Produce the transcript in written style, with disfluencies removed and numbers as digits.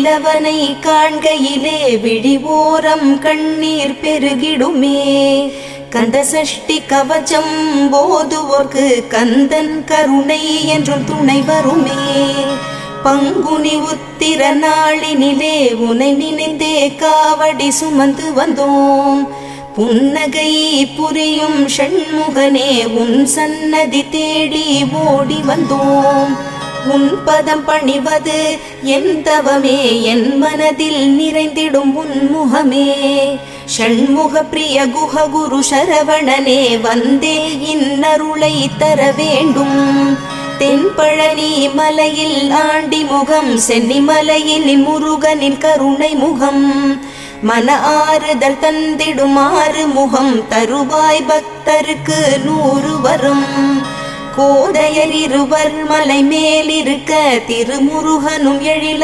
வேலவனை காண்கையிலே விழிவோரம் கண்ணீர் பெருகிடுமே. கந்த சஷ்டி கவச்சம் போதுவோர்க்கு கந்தன் கருணை என்றும் துணை வருமே. பங்குனி உத்திர நாளினிலே உனை நினைந்தே காவடி சுமந்து வந்தோம். புன்னகை புரியும் ஷண்முகனே உன் சன்னதி தேடி ஓடி வந்தோம். உன் பதம் பணிவது என் தவமே, என் மனதில் நிறைந்திடும் உன் முகமே. ஷண்முக பிரிய குஹ குரு சரவணனே வந்தே இன்னருளை தர வேண்டும். தென்பழனி மலையில் ஆண்டி முகம், சென்னிமலையில் முருகனின் கருணை முகம். மன ஆறுதல் தந்திடும் ஆறு முகம், தருவாய் பக்தருக்கு 100 வரும். கோதையர் இருவர் மலை மேலிருக்க, திருமுருகனும் எழில